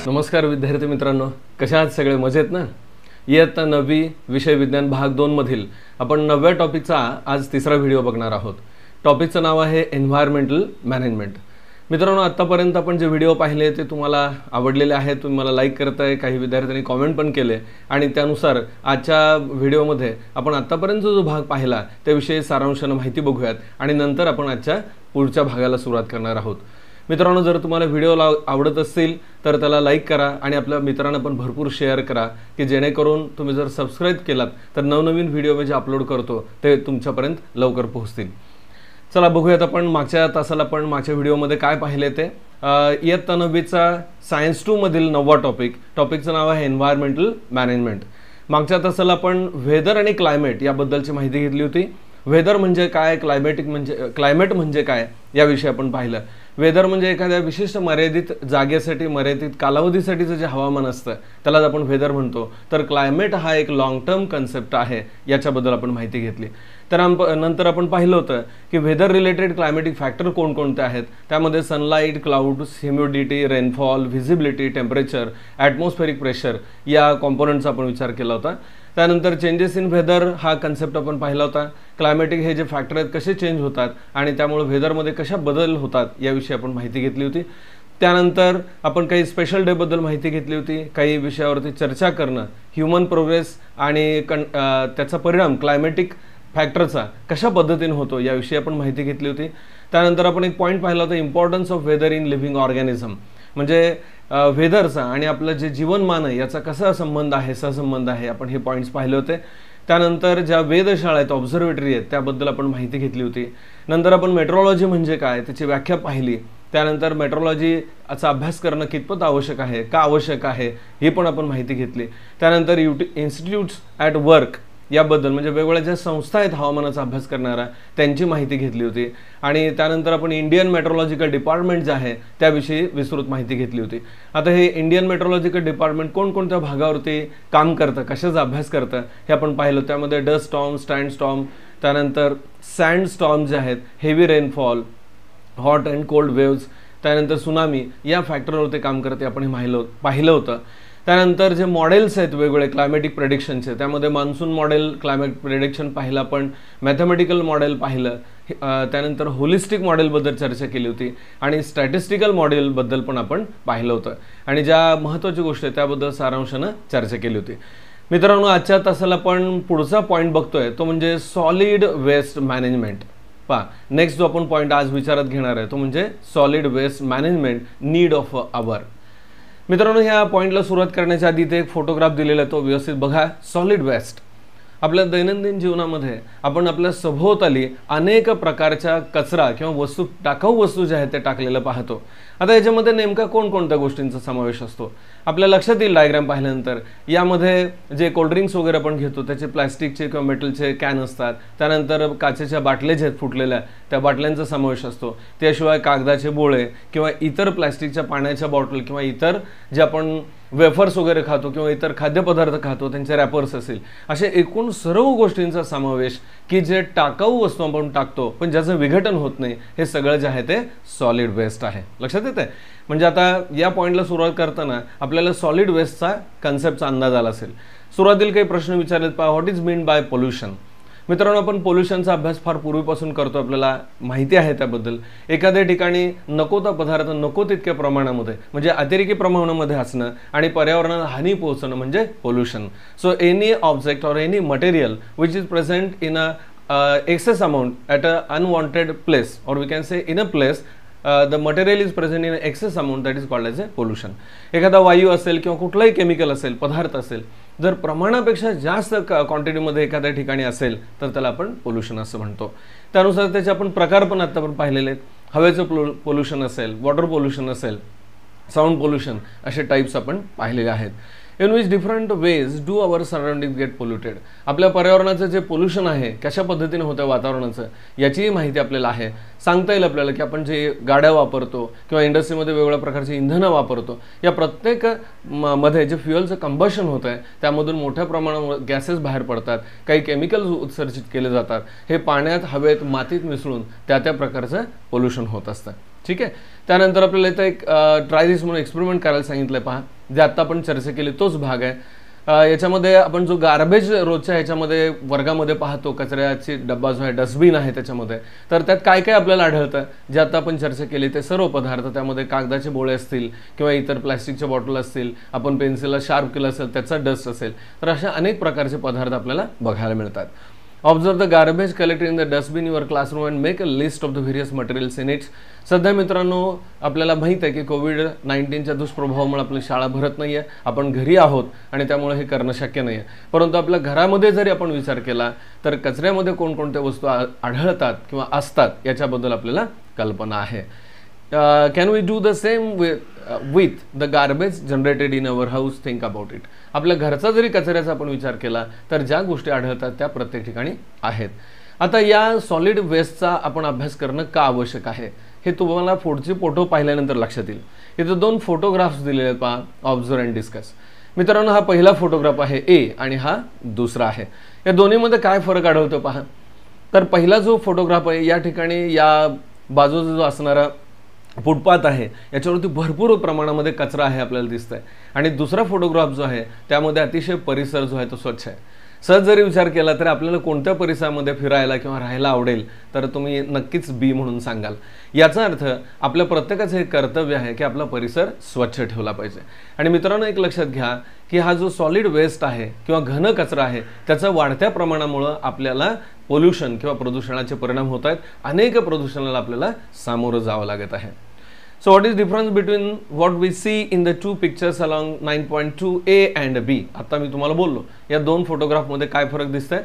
नमस्कार विद्यार्थी मित्रांनो, कशा आहात सगळे? मजेत ना? इयत्ता 9वी विषय विज्ञान भाग 2 मधील आपण 9व्या टॉपिकचा आज तिसरा व्हिडिओ बघणार आहोत. टॉपिकचं नाव आहे एन्व्हायरमेंटल मॅनेजमेंट. मित्रांनो, आतापर्यंत आपण जे व्हिडिओ पाहिले ते तुम्हाला आवडलेले आहेत, तुम्ही मला लाईक करताय, काही विद्यार्थ्यांनी कमेंट पण केले आणि त्यानुसार आजच्या व्हिडिओमध्ये आपण आतापर्यंत जो भाग पाहिला त्याविषयी सारांशाने माहिती बघूयात आणि नंतर आपण आजच्या पुढच्या भागाला सुरुवात करणार आहोत. मित्रांनो, जर तुम्हाला व्हिडिओ आवडत असतील तर त्याला लाईक करा आणि आपल्या मित्रांना पण भरपूर शेअर करा की जेणेकरून तुम्ही जर सबस्क्राईब केलात तर नवनवीन व्हिडिओ मी जे अपलोड करतो ते तुमच्यापर्यंत लवकर पोहोचतील. चला बघूयात आपण मागच्या तासाला पण मागच्या व्हिडिओमध्ये काय पाहिले ते. इयत्ता 9वीचा सायन्स 2 मधील 9वा टॉपिकचं नाव आहे एन्व्हायरमेंटल मॅनेजमेंट. मागच्या तासाला आपण वेदर आणि क्लायमेट याबद्दलची माहिती घेतली होती. वेदर म्हणजे काय, क्लायमेट म्हणजे काय याविषयी आपण पाहिलं. वेदर म्हणजे एखाद्या विशिष्ट मर्यादित जागेसाठी, मर्यादित कालावधीसाठीचं जे हवामान असतं त्यालाच आपण वेदर म्हणतो. तर क्लायमेट हा एक लॉंग टर्म कन्सेप्ट आहे, याच्याबद्दल आपण माहिती घेतली. तर नंतर आपण पाहिलं होतं की वेदर रिलेटेड क्लायमेटिक फॅक्टर कोणकोणते आहेत. त्यामध्ये sunlight, clouds, humidity, rainfall, visibility, temperature, atmospheric pressure या कॉम्पोनंटचा आपण विचार केला होता. त्यानंतर चेंजेस इन वेदर हा कन्सेप्ट आपण पाहिला होता. क्लायमेटिक हे जे फॅक्टर आहेत कसे चेंज होतात आणि त्यामुळे वेदरमध्ये कशा बदल होतात याविषयी आपण माहिती घेतली होती. त्यानंतर आपण काही स्पेशल डेबद्दल माहिती घेतली होती. काही विषयावरती चर्चा करणं, ह्युमन प्रोग्रेस आणि त्याचा परिणाम क्लायमेटिक फॅक्टरचा कशा पद्धतीने होतो याविषयी आपण माहिती घेतली होती. त्यानंतर आपण एक पॉईंट पाहिला होता, importance of weather in living organism. म्हणजे वेदरचा आणि आपलं जे जीवनमान आहे याचा कसा संबंध आहे, सहसंबंध आहे, आपण हे पॉईंट्स पाहिले होते. त्यानंतर ज्या वेधशाळा आहेत, ऑब्झर्वेटरी आहेत, त्याबद्दल आपण माहिती घेतली होती. नंतर आपण मेट्रोलॉजी म्हणजे काय त्याची व्याख्या पाहिली. त्यानंतर मेट्रोलॉजीचा अभ्यास करणं कितपत आवश्यक आहे, का आवश्यक आहे, ही पण आपण माहिती घेतली. त्यानंतर इन्स्टिट्यूट्स ॲट वर्क याबद्दल, म्हणजे वेगवेगळ्या ज्या संस्था आहेत हवामानाचा अभ्यास करणाऱ्या त्यांची माहिती घेतली होती. आणि त्यानंतर आपण इंडियन मेट्रोलॉजिकल डिपार्टमेंट जे आहे त्याविषयी विस्तृत माहिती घेतली होती. आता हे इंडियन मेट्रोलॉजिकल डिपार्टमेंट कोणकोणत्या भागावरती काम करतं, कशाचा अभ्यास करतं हे आपण पाहिलं. त्यामध्ये डस्ट स्टॉर्म, स्टँड स्टॉर्म, त्यानंतर सँड स्टॉर्म जे आहेत, heavy rainfall, hot and cold waves, त्यानंतर सुनामी या फॅक्टरवरती काम करते आपण हे पाहिलं होतं. त्यानंतर जे मॉडेल्स आहेत वेगवेगळे क्लायमेटिक प्रेडिक्शनचे, त्यामध्ये मान्सून मॉडेल क्लायमेट प्रेडिक्शन पाहिलं आपण, मॅथमॅटिकल मॉडेल पाहिलं, त्यानंतर होलिस्टिक मॉडेलबद्दल चर्चा केली होती आणि स्टॅटिस्टिकल मॉडेलबद्दल पण आपण पाहिलं होतं आणि ज्या महत्त्वाची गोष्ट आहे त्याबद्दल सारांशानं चर्चा केली होती. मित्रांनो, आजच्या तासाला आपण पुढचा पॉईंट बघतोय तो म्हणजे सॉलिड वेस्ट मॅनेजमेंट. नेक्स्ट जो आपण पॉईंट आज विचारात घेणार आहे तो म्हणजे solid waste management, need of hour. मित्रांनो, ह्या पॉईंटला सुरुवात करण्याच्या आधी इथे एक फोटोग्राफ दिलेला आहे, तो व्यवस्थित बघा. सॉलिड वेस्ट आपल्या दैनंदिन जीवनामध्ये आपण आपल्या सभोवताली अनेक प्रकारच्या कचरा किंवा वस्तू, टाकाऊ वस्तू ज्या आहेत ते टाकलेलं पाहतो. आता याच्यामध्ये नेमका कोणकोणत्या गोष्टींचा समावेश असतो आपल्या लक्षात येईल डायग्राम पाहिल्यानंतर. यामध्ये जे कोल्ड्रिंक्स वगैरे आपण घेतो त्याचे प्लॅस्टिकचे किंवा मेटलचे कॅन असतात. त्यानंतर काचेच्या बाटल्या ज्या आहेत फुटलेल्या त्या बाटल्यांचा समावेश असतो. त्याशिवाय कागदाचे बोळे किंवा इतर प्लॅस्टिकच्या पाण्याच्या बॉटल किंवा इतर जे आपण वेफर्स वगैरे खातो किंवा इतर खाद्यपदार्थ खातो त्यांचे रॅपर्स असेल, असे एकूण सर्व गोष्टींचा समावेश की जे टाकाऊ वस्तू आपण टाकतो पण ज्याचं विघटन होत नाही, हे सगळं जे आहे ते सॉलिड वेस्ट आहे. लक्षात येते? म्हणजे आता या पॉईंटला सुरुवात करताना आपल्याला सॉलिड वेस्टचा कन्सेप्टचा अंदाज आला असेल. सुरुवातीला काही प्रश्न विचारलेत पहा. What is mean bye pollution? मित्रांनो, आपण पोल्युशनचा अभ्यास फार पूर्वीपासून करतो, आपल्याला माहिती आहे त्याबद्दल. एखाद्या ठिकाणी नको तो पदार्थ नको तितक्या प्रमाणामध्ये म्हणजे अतिरेकी प्रमाणामध्ये असणं आणि पर्यावरणाला हानी पोहोचणं म्हणजे pollution. So any object or any material which is present in a excess amount at a unwanted place or we can say in a place the material is present in excess amount that is called as a pollution. एखादा वायू असेल किंवा कुठलाही chemical असेल, पदार्थ असेल, जर प्रमाणापेक्षा जास्त क्वांटिटीमध्ये एखाद्या ठिकाणी असेल तर त्याला आपण पोल्युशन असं म्हणतो. त्यानुसार त्याचे आपण प्रकार पण आता आपण पाहिलेले आहेत. हवेचं पोल्युशन असेल, वॉटर पोल्युशन असेल, साऊंड पोल्युशन, असे टाईप्स आपण पाहिलेले आहेत. In which different ways do our surrounding get polluted. आपल्या पर्यावरणाचं जे पोल्युशन आहे कशा पद्धतीने होतं वातावरणाचं याचीही माहिती आपल्याला आहे. सांगता येईल आपल्याला की आपण जे गाड्या वापरतो किंवा इंडस्ट्रीमध्ये वेगवेगळ्या प्रकारची इंधनं वापरतो, या प्रत्येक मध्ये जे फ्युएलचं कंबशन होतं आहे त्यामधून मोठ्या प्रमाणावर गॅसेस बाहेर पडतात, काही केमिकल्स उत्सर्जित केले जातात. हे पाण्यात, हवेत, मातीत मिसळून त्या प्रकारचं पोल्युशन होत असतं. ठीक आहे. त्यानंतर आपल्याला इथं एक ट्राय दिस म्हणून एक्सपेरिमेंट करायला सांगितलं आहे. पहा, जे आत्ता आपण चर्चा केली तोच भाग आहे. याच्यामध्ये आपण जो गार्बेज रोजच्या ह्याच्यामध्ये वर्गामध्ये पाहतो, कचऱ्याची डब्बा जो आहे, डस्टबिन आहे त्याच्यामध्ये, तर त्यात काय काय आपल्याला आढळतं, जे आता आपण चर्चा केली ते सर्व पदार्थ. त्यामध्ये कागदाचे बोळे असतील किंवा इतर प्लॅस्टिकच्या बॉटल असतील, आपण पेन्सिलला शार्प केलं असेल त्याचा डस्ट असेल, तर अशा अनेक प्रकारचे पदार्थ आपल्याला बघायला मिळतात. Observe the garbage collected in the dustbin your classroom and make a list of the various materials in its. सध्या मित्रांनो आपल्याला माहीत आहे की कोविड-19च्या दुष्प्रभावामुळे आपली शाळा भरत नाही आहे, आपण घरी आहोत आणि त्यामुळे हे करणं शक्य नाही आहे. परंतु आपल्या घरामध्ये जरी आपण विचार केला तर कचऱ्यामध्ये कोणकोणत्या वस्तू आढळतात किंवा असतात याच्याबद्दल आपल्याला कल्पना आहे. Can we do the same with the garbage generated in our house? Think about it. आपल्या घरचा जरी कचऱ्याचा आपण विचार केला तर ज्या गोष्टी आढळतात त्या प्रत्येक ठिकाणी आहेत. आता या सॉलिड वेस्टचा आपण अभ्यास करणं का आवश्यक आहे हे तुम्हाला पुढचे फोटो पाहिल्यानंतर लक्षात येईल. इथे 2 फोटोग्राफ्स दिलेले आहेत, पहा, ऑब्झर्व अँड डिस्कस. मित्रांनो, हा पहिला फोटोग्राफ आहे ए आणि हा दुसरा आहे. या दोन्हीमध्ये काय फरक आढळतो पहा. तर पहिला जो फोटोग्राफ आहे या ठिकाणी या बाजूचा जो असणारा फुटपाथ आहे याच्यावरती भरपूर प्रमाणामध्ये कचरा आहे आपल्याला दिसतंय, आणि दुसरा फोटोग्राफ जो आहे त्यामध्ये अतिशय परिसर जो आहे तो स्वच्छ आहे. सहज जरी विचार केला तर आपल्याला कोणत्या परिसरामध्ये फिरायला किंवा राहायला आवडेल तर तुम्ही नक्कीच बी म्हणून सांगाल. याचा अर्थ आपल्या प्रत्येकाचं हे कर्तव्य आहे की आपला परिसर स्वच्छ ठेवला पाहिजे. आणि मित्रांनो, एक लक्षात घ्या की हा जो सॉलिड वेस्ट आहे किंवा घन कचरा आहे त्याचा वाढत्या प्रमाणामुळे आपल्याला पोल्युशन किंवा प्रदूषणाचे परिणाम होत आहेत. अनेक प्रदूषणाला आपल्याला सामोरं जावं लागत आहे. So what is difference between what we see in the two pictures along 9.2A and B? आता मी तुम्हाला बोललो या 2 फोटोग्राफमध्ये काय फरक दिसतंय.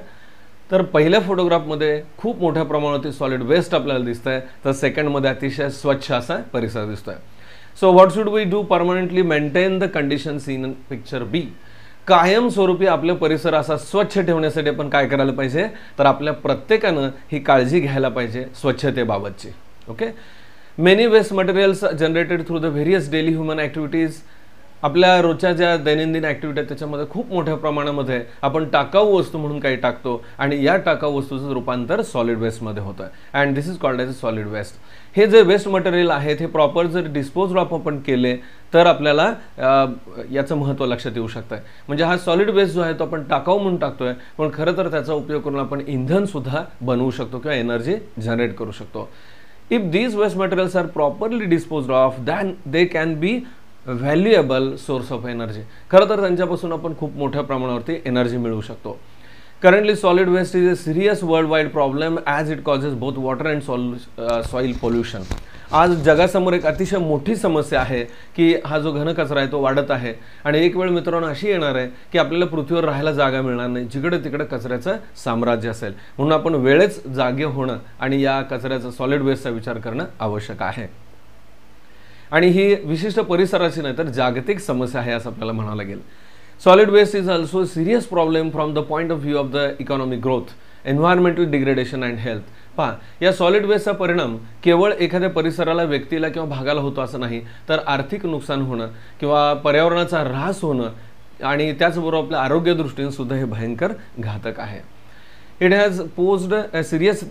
तर पहिल्या फोटोग्राफमध्ये खूप मोठ्या प्रमाणात सॉलिड वेस्ट आपल्याला दिसतंय, तर सेकंडमध्ये अतिशय स्वच्छ असा परिसर दिसतोय. So what should we do permanently maintain the conditions in picture be? कायमस्वरूपी आपले परिसर असा स्वच्छ ठेवण्यासाठी आपण काय करायला पाहिजे, तर आपल्या प्रत्येकानं ही काळजी घ्यायला पाहिजे स्वच्छतेबाबतची. Okay. Many waste materials generated through the various daily human activities. आपल्या रोजच्या ज्या दैनंदिन ॲक्टिव्हिटी आहेत त्याच्यामध्ये खूप मोठ्या प्रमाणामध्ये आपण टाकाऊ वस्तू म्हणून काही टाकतो आणि या टाकाऊ वस्तूचं रूपांतर सॉलिड वेस्टमध्ये होतं आहे, and this is called as a solid waste. हे जे वेस्ट मटेरियल आहेत हे प्रॉपर जर डिस्पोज ऑफ आपण केले तर आपल्याला याचं महत्त्व लक्षात येऊ शकतं. म्हणजे हा सॉलिड वेस्ट जो आहे तो आपण टाकाऊ म्हणून टाकतोय, पण खरं तर त्याचा उपयोग करून आपण इंधनसुद्धा बनवू शकतो किंवा एनर्जी जनरेट करू शकतो. If these waste materials are properly disposed of, then they can be valuable source of energy. खरं तर त्यांच्यापासून आपण खूप मोठ्या प्रमाणावरती एनर्जी मिळवू शकतो. Currently, solid waste is a serious worldwide problem as it causes both water and soil pollution. आज जगासमोर एक अतिशय मोठी समस्या आहे की हा जो घन कचरा आहे तो वाढत आहे, आणि एक वेळ मित्रांनो अशी येणार आहे की आपल्याला पृथ्वीवर राहायला जागा मिळणार नाही, जिकडे तिकडे कचऱ्याचं साम्राज्य असेल. म्हणून आपण वेळेच जागे होणं आणि या कचऱ्याचा सॉलिड वेस्टचा विचार करणं आवश्यक आहे. आणि ही विशिष्ट परिसराची नाही तर जागतिक समस्या आहे असं आपल्याला म्हणावं लागेल. Solid waste is also a serious problem from the point of view of the economic growth, environmental degradation and health. पहा, या सॉलिड वेस्टचा परिणाम केवळ एखाद्या परिसराला, व्यक्तीला किंवा भागाला होतो असं नाही, तर आर्थिक नुकसान होणं किंवा पर्यावरणाचा ऱ्हास होणं आणि त्याचबरोबर आपल्या आरोग्य दृष्टीने सुद्धा हे भयंकर घातक आहे. It has posed a serious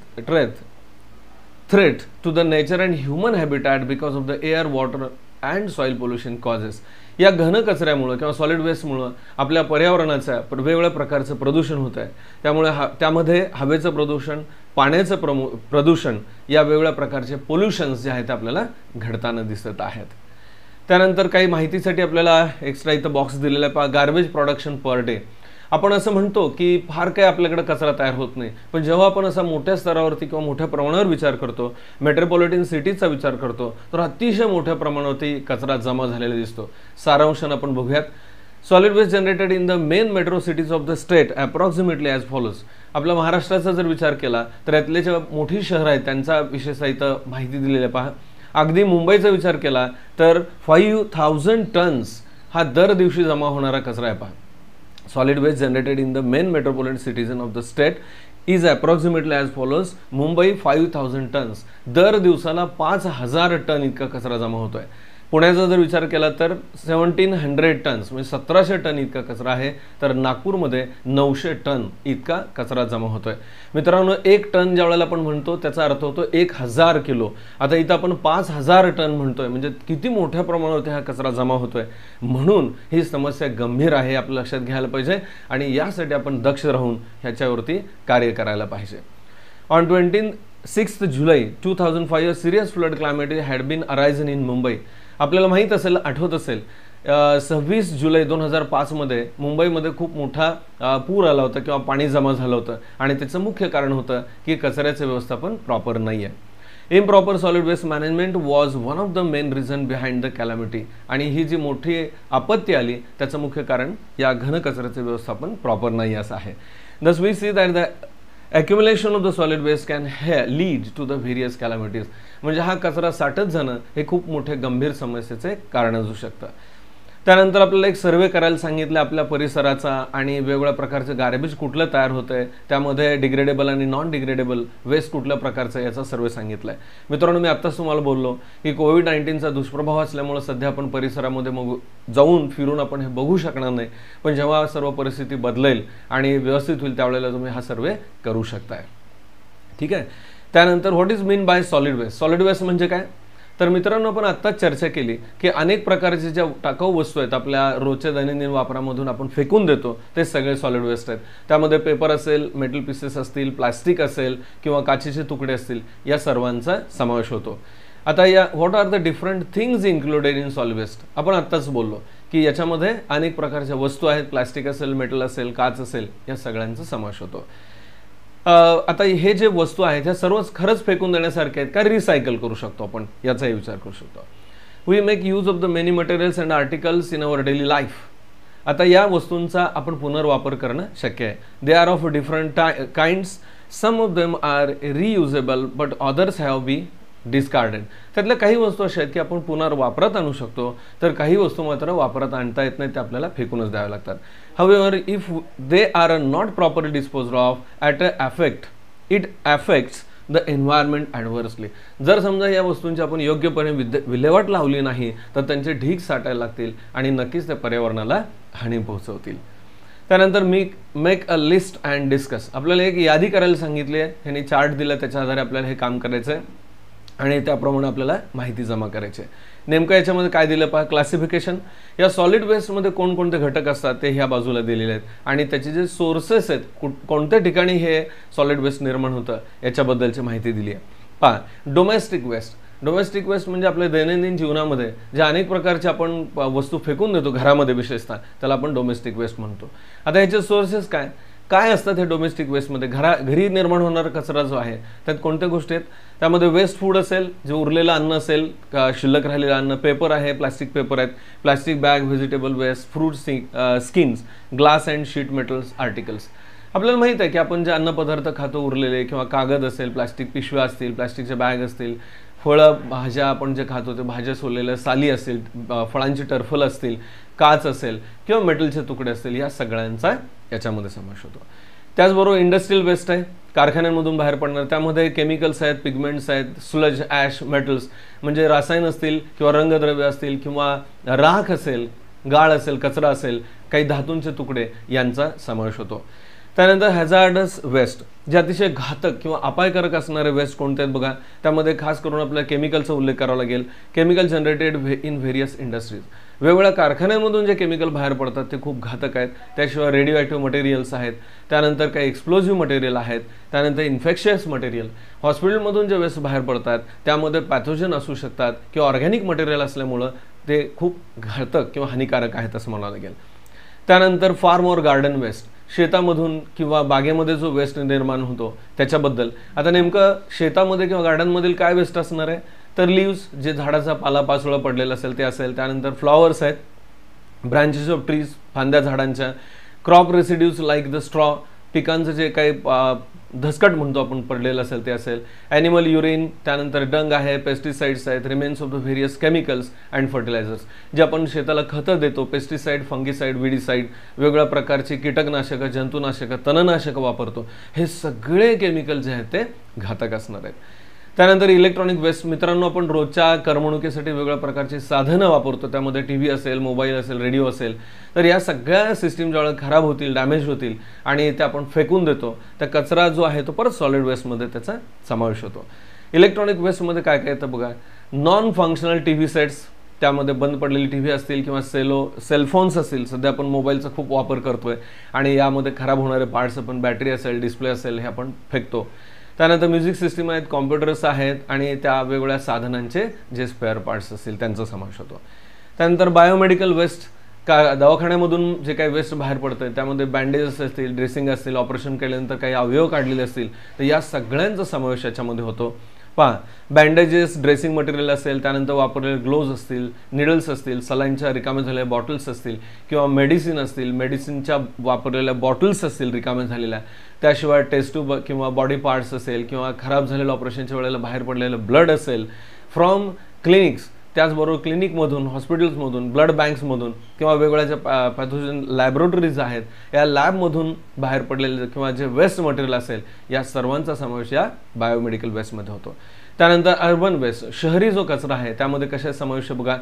threat to the nature and human habitat because of the air, water and soil pollution causes. या घन कचऱ्यामुळे किंवा सॉलिड वेस्टमुळे आपल्या पर्यावरणाचं वेगवेगळ्या प्रकारचं प्रदूषण होत आहे. त्यामुळे त्यामध्ये हवेचं प्रदूषण, पाण्याचं प्रदूषण, या वेगवेगळ्या प्रकारचे पोल्युशन्स जे आहेत आपल्याला घडताना दिसत आहेत. त्यानंतर काही माहितीसाठी आपल्याला एक्स्ट्रा इथं बॉक्स दिलेला आहे. Garbage production per day. आपण असं म्हणतो की फार काही आपल्याकडे कचरा तयार होत नाही, पण जेव्हा आपण असा मोठ्या स्तरावरती किंवा मोठ्या प्रमाणावर विचार करतो, मेट्रोपॉलिटन सिटीजचा विचार करतो, तर अतिशय मोठ्या प्रमाणावरती कचरा जमा झालेला दिसतो. सारांशाने आपण बघूयात. Solid waste generated in the main metro cities of the state approximately as follows. आपल्या महाराष्ट्राचा जर विचार केला तर यातले जे मोठी शहरं आहेत त्यांचा विशेषतः इथं माहिती दिलेली आहे. पहा, अगदी मुंबईचा विचार केला तर 5000 टन्स हा दर दिवशी जमा होणारा कचरा आहे. पहा, solid waste generated in the main metropolitan cities of the state is approximately as follows. Mumbai 5000 tons, दर दिवसाला 5000 टन इतका कचरा जमा होतोय. पुण्याचा जर विचार केला तर 1700 टन्स म्हणजे 1700 टन इतका कचरा आहे, तर नागपूरमध्ये 900 टन इतका कचरा जमा होतोय. मित्रांनो, 1 टन ज्या वेळेला आपण म्हणतो त्याचा अर्थ होतो 1000 किलो. आता इथं आपण 5000 टन म्हणतोय, म्हणजे किती मोठ्या प्रमाणावर हा कचरा जमा होतोय. म्हणून ही समस्या गंभीर आहे, आपलं लक्षात घ्यायला पाहिजे आणि यासाठी आपण दक्ष राहून ह्याच्यावरती कार्य करायला पाहिजे. On 26 July 2005 serious flood climate had been arisen in Mumbai. आपल्याला माहीत असेल, आठवत असेल, 26 जुलै 2005 मध्ये मुंबईमध्ये खूप मोठा पूर आला होता किंवा पाणी जमा झालं होतं आणि त्याचं मुख्य कारण होतं की कचऱ्याचं व्यवस्थापन प्रॉपर नाही आहे. Improper solid waste management was one of the main reason behind the calamity. आणि ही जी मोठी आपत्ती आली त्याचं मुख्य कारण या घन कचऱ्याचं व्यवस्थापन प्रॉपर नाही असं आहे. Thus we see that the accumulation of the solid waste can lead to the various calamities. म्हणजे हा कचरा साठत जाणं हे खूप मोठे गंभीर समस्येचे कारण असू शकतं. त्यानंतर आपल्याला एक सर्वे करायला सांगितलं आपल्या परिसराचा आणि वेगवेगळ्या प्रकारचं गार्बेज कुठलं तयार होतंय, त्यामध्ये डिग्रेडेबल आणि नॉन डिग्रेडेबल वेस्ट कुठल्या प्रकारचं याचा सर्वे सांगितलाय. मित्रांनो, मी आत्ताच तुम्हाला बोललो की कोविड-19चा दुष्प्रभाव असल्यामुळे सध्या आपण परिसरामध्ये मग जाऊन फिरून आपण हे बघू शकणार नाही, पण जेव्हा सर्व परिस्थिती बदलेल आणि व्यवस्थित होईल त्यावेळेला तुम्ही हा सर्वे करू शकताय. ठीक आहे. त्यानंतर what is mean by solid waste. Solid waste म्हणजे काय, तर मित्रांनो आपण आत्ताच चर्चा केली की अनेक प्रकारचे ज्या टाकाऊ वस्तू आहेत आपल्या रोजच्या दैनंदिन वापरामधून आपण फेकून देतो ते सगळे सॉलिड वेस्ट आहेत. त्यामध्ये पेपर असेल, मेटल पीसेस असतील, प्लास्टिक असेल किंवा काचेचे तुकडे असतील, या सर्वांचा समावेश होतो. आता या what are the different things included in solid waste. आपण आत्ताच बोललो की याच्यामध्ये अनेक प्रकारच्या वस्तू आहेत, प्लास्टिक असेल, मेटल असेल, काच असेल, या सगळ्यांचा समावेश होतो. आता हे जे वस्तू आहेत ह्या सर्वच खरंच फेकून देण्यासारखे आहेत का रिसायकल करू शकतो आपण, याचाही विचार करू शकतो. We make use of the many materials and articles in our daily life. आता या वस्तूंचा आपण पुनर्वापर करणं शक्य आहे. They are of different kinds. Some of them are reusable but others have be discarded. त्यातल्या काही वस्तू अशा आहेत की आपण पुनर्वापरात आणू शकतो, तर काही वस्तू मात्र वापरात आणता येत नाही, ते आपल्याला फेकूनच द्याव्या लागतात. However, if they are not properly disposed of, it affects the environment adversely. जर समजा या वस्तूंची आपण योग्यपणे विल्हेवाट लावली नाही तर त्यांचे ढीग साठायला लागतील आणि नक्कीच त्या पर्यावरणाला हानी पोहोचवतील. त्यानंतर make a list and discuss. आपल्याला एक यादी करायला सांगितली आहे, ह्यांनी चार्ट दिला, त्याच्या आधारे आपल्याला हे काम करायचं आहे आणि त्याप्रमाणे आपल्याला माहिती जमा करायची आहे. नेमकं याच्यामध्ये काय दिलं पहा, क्लासिफिकेशन. या सॉलिड वेस्टमध्ये कोणकोणते घटक असतात ते ह्या बाजूला दिलेले आहेत आणि त्याचे जे सोर्सेस आहेत, कोणत्या ठिकाणी हे सॉलिड वेस्ट निर्माण होतं याच्याबद्दलची माहिती दिली आहे. पहा, डोमेस्टिक वेस्ट. डोमेस्टिक वेस्ट म्हणजे आपल्या दैनंदिन जीवनामध्ये ज्या अनेक प्रकारचे आपण वस्तू फेकून देतो घरामध्ये, विशेषतः त्याला आपण डोमेस्टिक वेस्ट म्हणतो. आता ह्याचे सोर्सेस काय असतात हे डोमेस्टिक वेस्टमध्ये? घरी निर्माण होणारा कचरा जो आहे त्यात कोणत्या गोष्टी आहेत? त्यामध्ये वेस्ट फूड असेल, जे उरलेलं अन्न असेल, शिल्लक राहिलेलं अन्न, पेपर आहे, प्लास्टिक पेपर आहेत, plastic bag, vegetable waste, fruit skins, glass and sheet metals articles. आपल्याला माहित आहे की आपण जे अन्नपदार्थ खातो उरलेले, किंवा कागद असेल, प्लास्टिक पिशव्या असतील, प्लास्टिकच्या बॅग असतील, फळं भाज्या आपण जे खातो ते भाज्या सोललेल्या साली असतील, फळांची टरफल असतील, काच असेल किंवा मेटलचे तुकडे असतील, या सगळ्यांचा याच्यामध्ये समावेश होतो. त्याचबरोबर इंडस्ट्रियल वेस्ट आहे, कारखान्यांमधून बाहेर पडणार, त्यामध्ये केमिकल्स आहेत, पिगमेंट्स आहेत, स्लज, ॲश, मेटल्स म्हणजे रसायन असतील किंवा रंगद्रव्य असतील किंवा राख असेल, गाळ असेल, कचरा असेल, काही धातूंचे तुकडे यांचा समावेश होतो. त्यानंतर हॅझार्डस वेस्ट, जे अतिशय घातक किंवा अपायकारक असणारे वेस्ट कोणते आहेत बघा. त्यामध्ये खास करून आपल्याला केमिकलचा उल्लेख करावा लागेल. Chemical generated in various industries. वेगवेगळ्या कारखान्यांमधून जे केमिकल बाहेर पडतात ते खूप घातक आहेत. त्याशिवाय रेडिओ ॲक्टिव्ह मटेरियल्स आहेत, त्यानंतर काही एक्सप्लोजिव्ह मटेरियल आहेत, त्यानंतर इन्फेक्शियस मटेरियल. हॉस्पिटलमधून जे वेस्ट बाहेर पडतात त्यामध्ये पॅथोजन असू शकतात किंवा ऑर्गॅनिक मटेरियल असल्यामुळं ते खूप घातक किंवा हानिकारक आहेत असं म्हणावं लागेल. त्यानंतर फार्म और गार्डन वेस्ट, शेतामधून किंवा बागेमध्ये जो वेस्ट निर्माण होतो त्याच्याबद्दल. आता नेमकं शेतामध्ये किंवा गार्डनमधील काय वेस्ट असणार आहे, तर लिव्स, जे झाडाचा पालापाचोळा पडलेला असेल ते असेल. त्यानंतर फ्लॉवर्स आहेत, ब्रांचेस ऑफ ट्रीज, फांद्या झाडांच्या, crop residues like the straw, पिकांचं जे काही धसकट म्हणतो आपण पडलेलं असेल ते असेल. ॲनिमल युरिन, त्यानंतर डंग आहे, पेस्टिसाइड्स आहेत, remains of the various chemicals and fertilisers, जे आपण शेताला खतं देतो, पेस्टिसाइड, फंगिसाइड, विडीसाइड, वेगवेगळ्या प्रकारची कीटकनाशकं, जंतुनाशकं, तणनाशकं वापरतो, हे सगळे केमिकल जे आहेत ते घातक असणार आहेत. त्यानंतर इलेक्ट्रॉनिक वेस्ट. मित्रांनो, आपण रोजच्या करमणुकीसाठी वेगवेगळ्या प्रकारची साधनं वापरतो, त्यामध्ये TV असेल, मोबाईल असेल, रेडिओ असेल, तर या सगळ्या सिस्टीम ज्यावेळेला खराब होतील, डॅमेज होतील आणि ते आपण फेकून देतो, त्या कचरा जो आहे तो परत सॉलिड वेस्टमध्ये त्याचा समावेश होतो. इलेक्ट्रॉनिक वेस्टमध्ये काय काय येतं बघा. नॉन फंक्शनल TV सेट्स, त्यामध्ये बंद पडलेली TV असतील किंवा सेलफोन्स असतील, सध्या आपण मोबाईलचा खूप वापर करतोय आणि यामध्ये खराब होणारे पार्ट्स, आपण बॅटरी असेल, डिस्प्ले असेल, हे आपण फेकतो. त्यानंतर म्युझिक सिस्टीम आहेत, कॉम्प्युटर्स आहेत आणि त्या वेगवेगळ्या साधनांचे जे स्पेअर पार्ट्स असतील त्यांचा समावेश होतो. त्यानंतर बायोमेडिकल वेस्ट, दवाखान्यामधून जे काही वेस्ट बाहेर पडतं त्यामध्ये बँडेजेस असतील, ड्रेसिंग असतील, ऑपरेशन केल्यानंतर काही अवयव काढलेले असतील, तर या सगळ्यांचा समावेश याच्यामध्ये होतो. पहा, बँडेजेस, ड्रेसिंग मटेरियल असेल, त्यानंतर वापरलेले ग्लोव्ज असतील, निडल्स असतील, सलाईनच्या रिकामे झालेल्या बॉटल्स असतील किंवा मेडिसिन असतील, मेडिसिनच्या वापरलेल्या बॉटल्स असतील रिकामे झालेल्या, त्याशिवाय टेस्ट ट्यूब किंवा बॉडी पार्ट्स असेल किंवा खराब झालेलं ऑपरेशनच्या वेळेला बाहेर पडलेलं ब्लड असेल फ्रॉम क्लिनिक्स, त्याचबरोबर क्लिनिकमधून, हॉस्पिटल्समधून, ब्लड बँक्समधून किंवा वेगवेगळ्या ज्या पॅथोजन लॅबोरेटरीज आहेत या लॅबमधून बाहेर पडलेले किंवा जे वेस्ट मटेरियल असेल या सर्वांचा समावेश या बायोमेडिकल वेस्टमध्ये होतो. त्यानंतर अर्बन वेस्ट, शहरी जो कचरा आहे त्यामध्ये कशा समावेश बघा.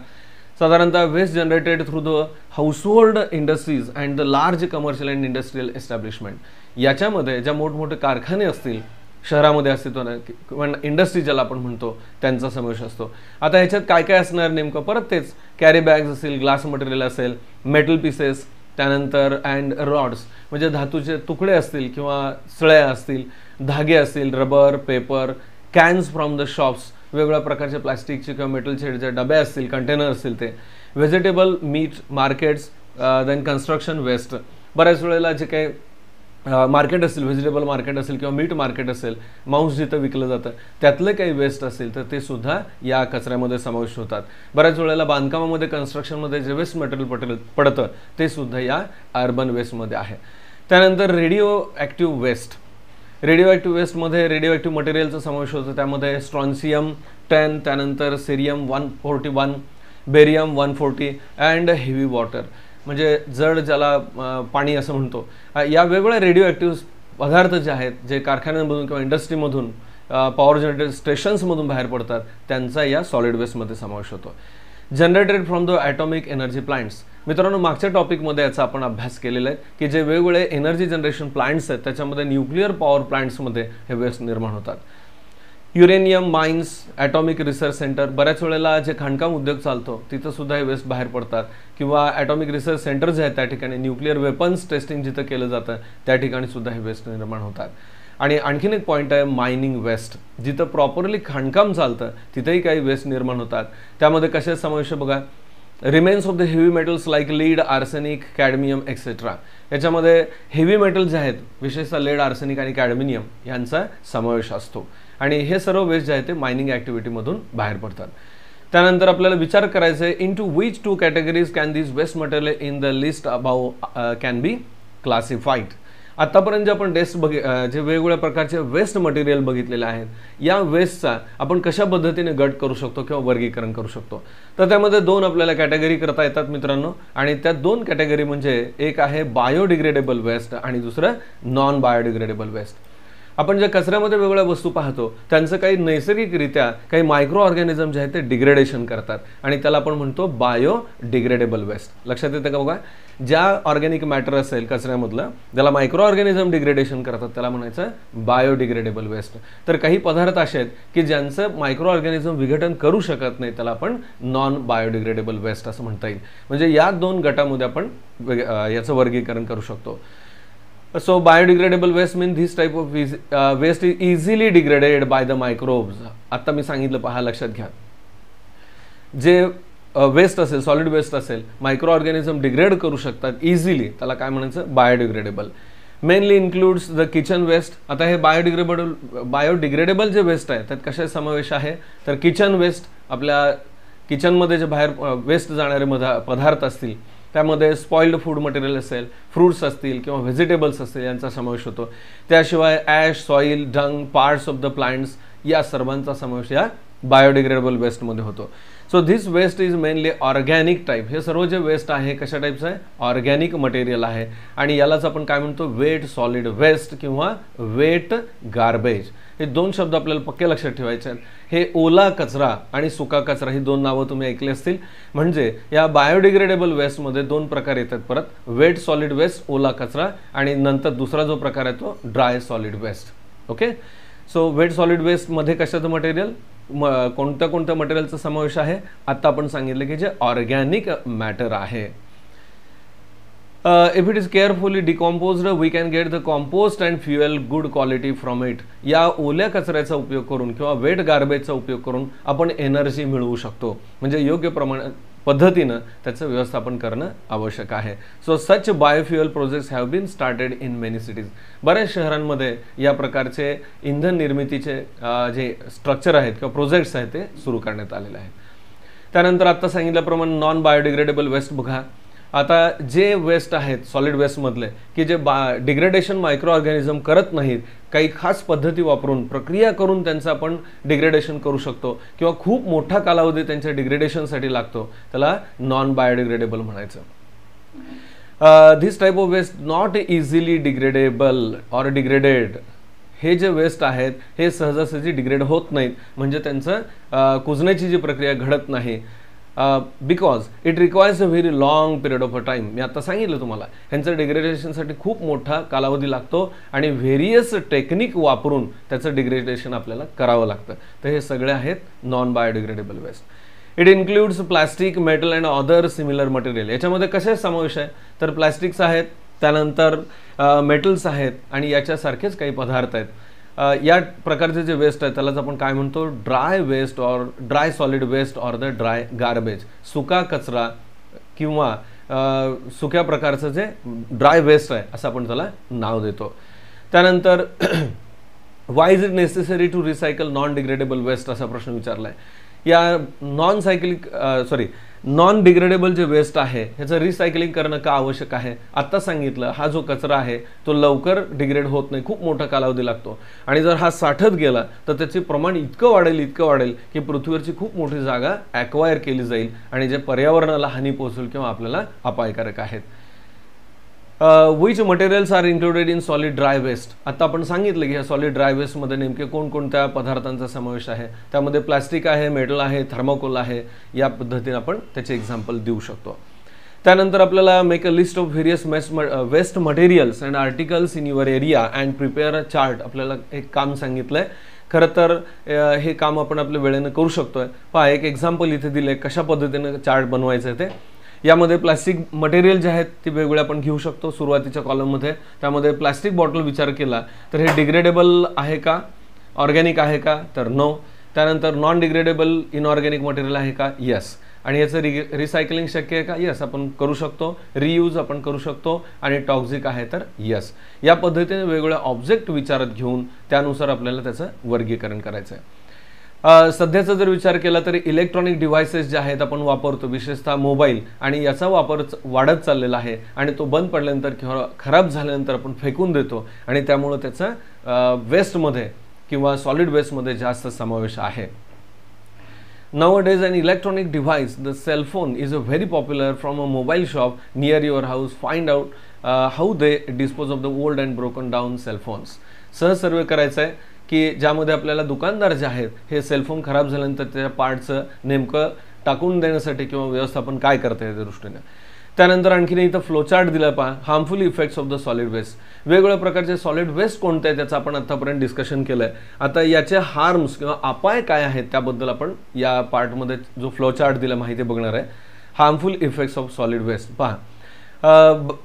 साधारणतः waste generated through the household industries and the large commercial and industrial establishment, याच्यामध्ये ज्या मोठमोठे कारखाने असतील शहरामध्ये अस्तित्वात किंवा इंडस्ट्री ज्याला आपण म्हणतो त्यांचा समावेश असतो. आता ह्याच्यात काय काय असणार नेमकं, परत तेच कॅरी बॅग्स असतील, ग्लास मटेरियल असेल, मेटल पीसेस, त्यानंतर अँड रॉड्स म्हणजे धातूचे तुकडे असतील किंवा सळ्या असतील, धागे असतील, rubber, paper, cans from the shops, वेगवेगळ्या प्रकारचे प्लास्टिकचे किंवा मेटलचे जे डबे असतील, कंटेनर असतील, ते vegetable meat markets, then construction waste. बऱ्याच वेळेला जे काही मार्केट असेल, व्हेजिटेबल मार्केट असेल किंवा मीट मार्केट असेल, मांस जिथं विकलं जातं त्यातले काही वेस्ट असेल तर ते सुद्धा या कचऱ्यामध्ये समाविष्ट होतात. बऱ्याच वेळेला बांधकामामध्ये, कन्स्ट्रक्शनमध्ये जे वेस्ट मटेरियल पडतं ते सुद्धा या अर्बन वेस्टमध्ये आहे. त्यानंतर radioactive waste. Radioactive वेस्टमध्ये रेडिओ ॲक्टिव्ह मटेरियलचा समावेश होतो. त्यामध्ये स्ट्रॉन्सियम 10, त्यानंतर cerium 141, barium 140 and heavy water म्हणजे जड ज्याला पाणी असं म्हणतो. या वेगवेगळ्या रेडिओ ॲक्टिव्ह पदार्थ जे आहेत, जे कारखान्यांमधून किंवा इंडस्ट्रीमधून, पॉवर जनरेटर स्टेशन्समधून बाहेर पडतात, त्यांचा या सॉलिड वेस्टमध्ये समावेश होतो. Generated from the atomic energy plants. मित्रांनो, मागच्या टॉपिकमध्ये याचा आपण अभ्यास केलेला आहे की जे वेगवेगळे एनर्जी जनरेशन प्लांट्स आहेत त्याच्यामध्ये न्यूक्लिअर पॉवर प्लांट्समध्ये हे वेस्ट निर्माण होतात. Uranium mines, atomic research centre, बऱ्याच वेळेला जे खाणकाम उद्योग चालतो तिथं सुद्धा हे वेस्ट बाहेर पडतात किंवा ॲटॉमिक रिसर्च सेंटर जे आहेत त्या ठिकाणी न्यूक्लिअर वेपन्स टेस्टिंग जिथं केलं जातं त्या ठिकाणी सुद्धा हे वेस्ट निर्माण होतात. आणि आणखीन एक पॉईंट आहे मायनिंग वेस्ट, जिथं प्रॉपरली खाणकाम चालतं तिथेही काही वेस्ट निर्माण होतात. त्यामध्ये कशा समावेश बघा. Remains of the heavy metals like lead, arsenic, cadmium etcetera. याच्यामध्ये हेवी मेटल जे आहेत, विशेषतः लेड, आर्सेनिक आणि कॅडमिनियम यांचा समावेश असतो आणि हे सर्व वेस्ट जे आहे ते मायनिंग ॲक्टिव्हिटीमधून बाहेर पडतात. त्यानंतर आपल्याला विचार करायचा आहे, into which 2 categories can this waste material in the list above can be classified. आतापर्यंत जे आपण जे वेगवेगळ्या प्रकारचे वेस्ट मटेरियल बघितलेले आहेत या वेस्टचा आपण कशा पद्धतीने गट करू शकतो किंवा वर्गीकरण करू शकतो. तर त्यामध्ये 2 आपल्याला कॅटेगरी करता येतात मित्रांनो, आणि त्या 2 कॅटेगरी म्हणजे एक आहे बायोडिग्रेडेबल वेस्ट आणि दुसरं नॉन बायोडिग्रेडेबल वेस्ट. आपण ज्या कचऱ्यामध्ये वेगवेगळ्या वस्तू पाहतो त्यांचं काही नैसर्गिकरित्या काही मायक्रो ऑर्गॅनिझम जे आहेत ते डिग्रेडेशन करतात आणि त्याला आपण म्हणतो बायोडिग्रेडेबल वेस्ट. लक्षात येतं का बघा. ज्या ऑर्गॅनिक मॅटर असेल कचऱ्यामधलं ज्याला मायक्रो ऑर्गॅनिझम डिग्रेडेशन करतात त्याला म्हणायचं बायोडिग्रेडेबल वेस्ट. तर काही पदार्थ असे आहेत की ज्यांचं मायक्रो ऑर्गॅनिझम विघटन करू शकत नाही त्याला आपण नॉन बायोडिग्रेडेबल वेस्ट असं म्हणता येईल. म्हणजे या 2 गटामध्ये आपण याचं वर्गीकरण करू शकतो. So biodegradable waste means this type of waste is easily degraded by the microbes. आता मी सांगितलं पहा, लक्षात घ्या. जे वेस्ट असेल, सॉलिड वेस्ट असेल, मायक्रो ऑर्गॅनिझम डिग्रेड करू शकतात इझिली, त्याला काय म्हणायचं biodegradable. Mainly includes the kitchen waste. आता हे बायोडिग्रेडेबल जे वेस्ट आहे त्यात कशा समावेश आहे तर किचन वेस्ट, आपल्या किचनमध्ये जे बाहेर वेस्ट जाणारे पदार्थ असतील त्यामध्ये स्पॉइल्ड फूड मटेरियल असेल, फ्रूट्स असतील किंवा व्हेजिटेबल्स असतील यांचा समावेश होतो. त्याशिवाय ash, soil, dung, parts of the plants या सर्वांचा समावेश या बायोडिग्रेडेबल वेस्टमध्ये होतो. So this waste is mainly organic type. हे सर्व जे वेस्ट आहे कशा टाईपचं आहे, ऑर्गॅनिक मटेरियल आहे आणि यालाच आपण काय म्हणतो वेट सॉलिड वेस्ट किंवा वेट गार्बेज. हे दोन शब्द आपल्याला पक्के लक्षात ठेवायचे आहेत. हे ओला कचरा आणि सुका कचरा ही दोन नावं तुम्ही ऐकली असतील. म्हणजे या बायोडिग्रेडेबल वेस्टमध्ये दोन प्रकार येतात परत, वेट सॉलिड वेस्ट ओला कचरा आणि नंतर दुसरा जो प्रकार आहे तो dry solid waste. Okay, so wet solid वेस्टमध्ये कशाचं मटेरियल, कोणत्या कोणत्या मटेरियलचा समावेश आहे आता आपण सांगितलं की जे ऑर्गॅनिक मॅटर आहे. If it is carefully decomposed, we can get the compost and fuel good quality from it. या ओल्या कचऱ्याचा उपयोग करून किंवा वेट गार्बेजचा उपयोग करून आपण एनर्जी मिळवू शकतो. म्हणजे योग्य पद्धतीनं त्याचं व्यवस्थापन करणं आवश्यक आहे. So such biofuel projects have been started in many cities. बऱ्याच शहरांमध्ये या प्रकारचे इंधन निर्मितीचे जे स्ट्रक्चर आहेत किंवा प्रोजेक्ट्स आहेत ते सुरू करण्यात आलेले आहेत. त्यानंतर आता सांगितल्याप्रमाणे नॉन बायोडिग्रेडेबल वेस्ट बघा. आता जे वेस्ट आहेत सॉलिड वेस्टमधले की जे डिग्रेडेशन मायक्रो ऑर्गॅनिझम करत नाहीत, काही खास पद्धती वापरून प्रक्रिया करून त्यांचं आपण डिग्रेडेशन करू शकतो किंवा खूप मोठा कालावधी त्यांच्या डिग्रेडेशनसाठी लागतो, त्याला नॉन बायोडिग्रेडेबल म्हणायचं. This type of waste not easily degradable or degraded. हे जे वेस्ट आहेत हे सहजासहजी डिग्रेड होत नाहीत, म्हणजे त्यांचं कुजण्याची जी प्रक्रिया घडत नाही. Because it requires a very long period of a time. मी आता सांगितलं तुम्हाला ह्यांचं डिग्रेडेशनसाठी खूप मोठा कालावधी लागतो आणि व्हेरियस टेक्निक वापरून त्याचं डिग्रेडेशन आपल्याला करावं लागतं. तर हे सगळे आहेत non biodegradable waste. It includes plastic, metal and other similar material. याच्यामध्ये कसे समावेश आहे तर प्लास्टिक्स आहेत, त्यानंतर मेटल्स आहेत आणि याच्यासारखेच काही पदार्थ आहेत. या प्रकारचे जे वेस्ट आहे त्यालाच आपण काय म्हणतो, dry waste or dry solid waste or the dry garbage. सुका कचरा किंवा सुक्या प्रकारचं जे ड्राय वेस्ट आहे असं आपण त्याला नाव देतो. त्यानंतर why is it necessary to recycle non degradable waste असा प्रश्न विचारला आहे. या नॉन डिग्रेडेबल जे वेस्ट आहे ह्याचं रिसायकलिंग करणं का आवश्यक आहे. आत्ता सांगितलं हा जो कचरा आहे तो लवकर डिग्रेड होत नाही, खूप मोठा कालावधी लागतो आणि जर हा साठत गेला तर त्याचे प्रमाण इतकं वाढेल की पृथ्वीवरची खूप मोठी जागा ॲक्वायर केली जाईल आणि जे पर्यावरणाला हानी पोहोचेल किंवा आपल्याला अपायकारक आहेत. Which materials are included in solid dry waste. आता आपण सांगितलं की ह्या सॉलिड ड्राय वेस्टमध्ये नेमके कोणकोणत्या पदार्थांचा समावेश आहे. त्यामध्ये प्लास्टिक आहे, मेटल आहे, थर्माकोल आहे. या पद्धतीने आपण त्याचे एक्झाम्पल देऊ शकतो. त्यानंतर आपल्याला make a list of various waste materials and articles in your area and prepare a chart. आपल्याला एक काम सांगितलंय. खरं तर हे काम आपण आपल्या वेळेनं करू शकतोय. पहा, एक एक्झाम्पल इथे दिले कशा पद्धतीने चार्ट बनवायचं आहे ते. यामध्ये प्लास्टिक मटेरियल जे आहेत ते वेगवेगळे आपण घेऊ शकतो. सुरुवातीच्या कॉलममध्ये त्यामध्ये प्लास्टिक बॉटल विचार केला तर हे डिग्रेडेबल आहे का, ऑर्गॅनिक आहे का, तर नो. त्यानंतर नॉन डिग्रेडेबल इनऑर्गॅनिक मटेरियल आहे का, यस. आणि याचं रिसायकलिंग शक्य आहे का, यस आपण करू शकतो. रियूज आपण करू शकतो. आणि टॉक्झिक आहे तर यस. या पद्धतीने वेगवेगळे ऑब्जेक्ट विचारात घेऊन त्यानुसार आपल्याला त्याचं वर्गीकरण करायचं आहे. सध्याचा जर विचार केला तर इलेक्ट्रॉनिक डिव्हायसेस जे आहेत आपण वापरतो, विशेषतः मोबाईल, आणि याचा वापर वाढत चाललेला आहे आणि तो बंद पडल्यानंतर किंवा खराब झाल्यानंतर आपण फेकून देतो आणि त्यामुळे त्याचा वेस्टमध्ये किंवा सॉलिड वेस्टमध्ये जास्त समावेश आहे. Nowadays an electronic device, the cell phone, is a very popular. From a mobile shop near your house, find out how they dispose of the old and broken down cell phones. सहज सर्वे करायचा आहे की ज्यामध्ये आपल्याला दुकानदार जे आहेत हे सेलफोन खराब झाल्यानंतर त्या पार्टचं नेमकं टाकून देण्यासाठी किंवा व्यवस्थापन काय करता येते दृष्टीने. त्यानंतर आणखीन इथं फ्लोचार्ट दिला पहा, harmful effects of the solid waste. वेगवेगळ्या प्रकारचे सॉलिड वेस्ट कोणते आहेत त्याचं आपण आतापर्यंत डिस्कशन केलंय. आता याचे हार्म्स किंवा अपाय काय आहेत त्याबद्दल आपण या पार्टमध्ये जो फ्लोचार्ट दिला माहिती बघणार आहे. Harmful effects of solid waste पहा.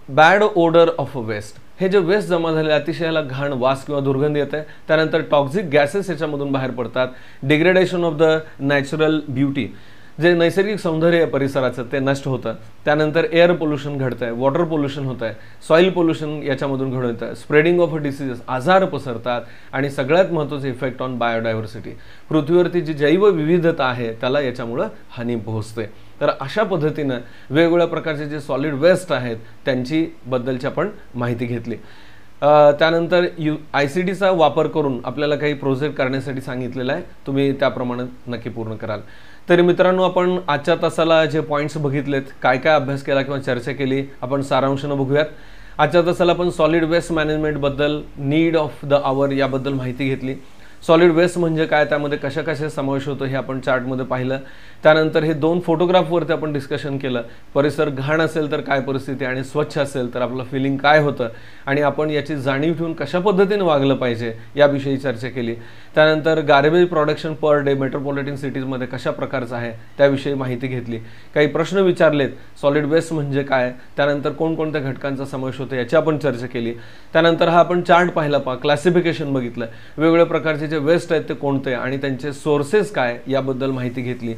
Bad odour of waste. हे जे वेस्ट जमा झाले अतिशय याला घाण वास किंवा दुर्गंध येत आहे. त्यानंतर टॉक्झिक गॅसेस याच्यामधून बाहेर पडतात. Degradation of the natural beauty, जे नैसर्गिक सौंदर्य आहे परिसराचं ते नष्ट होतं. त्यानंतर एअर पोल्युशन घडतं आहे, वॉटर पोल्युशन होतं आहे, सॉईल पोल्युशन याच्यामधून घडून येतं, स्प्रेडिंग ऑफ डिसीजेस, आजार पसरतात आणि सगळ्यात महत्त्वाचं इफेक्ट ऑन बायोडायव्हर्सिटी. पृथ्वीवरती जी जैवविविधता आहे त्याला याच्यामुळं हानी पोहोचते. तर अशा पद्धतीनं वेगवेगळ्या प्रकारचे जे सॉलिड वेस्ट आहेत त्यांची बद्दलची आपण माहिती घेतली. त्यानंतर ICTचा वापर करून आपल्याला काही प्रोजेक्ट करण्यासाठी सांगितलेलं आहे. तुम्ही त्याप्रमाणे नक्की पूर्ण कराल. तरी मित्रांनो, आपण आजच्या तासाला जे पॉईंट्स बघितलेत, काय काय अभ्यास केला किंवा चर्चा केली, आपण सारांशानं बघूयात. आजच्या तासाला आपण सॉलिड वेस्ट मॅनेजमेंटबद्दल, नीड ऑफ द आवर याबद्दल माहिती घेतली. सॉलिड वेस्ट म्हणजे काय, त्यामध्ये कशा कशा समावेश होतो हे आपण चार्टमध्ये पाहिलं. त्यानंतर हे 2 फोटोग्राफवरती आपण डिस्कशन केलं. परिसर घाण असेल तर काय परिस्थिती आणि स्वच्छ असेल तर आपलं फिलिंग काय होतं आणि आपण याची जाणीव ठेवून कशा पद्धतीने वागलं पाहिजे याविषयी चर्चा केली. त्यानंतर garbage production per day metropolitan सिटीजमध्ये कशा प्रकारचं आहे त्याविषयी माहिती घेतली. काही प्रश्न विचारलेत, सॉलिड वेस्ट म्हणजे काय, त्यानंतर कोणकोणत्या घटकांचा समावेश होतो याची आपण चर्चा केली. त्यानंतर हा आपण चार्ट पाहिला, क्लासिफिकेशन बघितलं, वेगवेगळ्या प्रकारचे जे वेस्ट आहेत ते कोणते आणि त्यांचे सोर्सेस काय याबद्दल माहिती घेतली.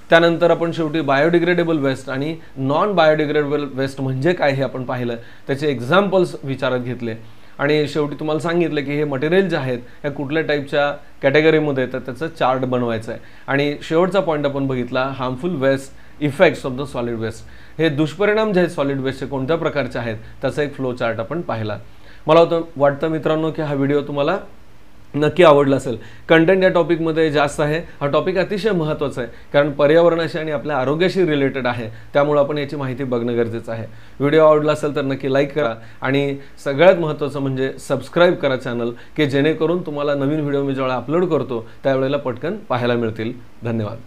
त्यानंतर आपण शेवटी बायोडिग्रेडेबल वेस्ट आणि नॉन बायोडिग्रेडेबल वेस्ट म्हणजे काय हे आपण पाहिलं, त्याचे एक्झाम्पल्स विचारात घेतले आणि शेवटी तुम्हाला सांगितलं की हे मटेरियल जे आहेत ह्या कुठल्या टाईपच्या कॅटेगरीमध्ये येतात त्याचं चार्ट बनवायचं आहे. आणि शेवटचा पॉईंट आपण बघितला, harmful waste effects of the solid waste. हे दुष्परिणाम जे आहेत सॉलिड वेस्टचे कोणत्या प्रकारचे आहेत त्याचा एक फ्लो चार्ट आपण पाहिला. मला वाटतं मित्रांनो की हा व्हिडिओ तुम्हाला नक्की आवडला असेल. कंटेंट या टॉपिकमध्ये जास्त आहे. हा टॉपिक अतिशय महत्त्वाचा आहे कारण पर्यावरणाशी आणि आपल्या आरोग्याशी रिलेटेड आहे, त्यामुळे आपण याची माहिती बघणं गरजेचं आहे. व्हिडिओ आवडला असेल तर नक्की लाईक करा आणि सगळ्यात महत्त्वाचं म्हणजे सबस्क्राईब करा चॅनल, की जेणेकरून तुम्हाला नवीन व्हिडिओ मी जेव्हा अपलोड करतो त्यावेळेला पटकन पाहायला मिळतील. धन्यवाद.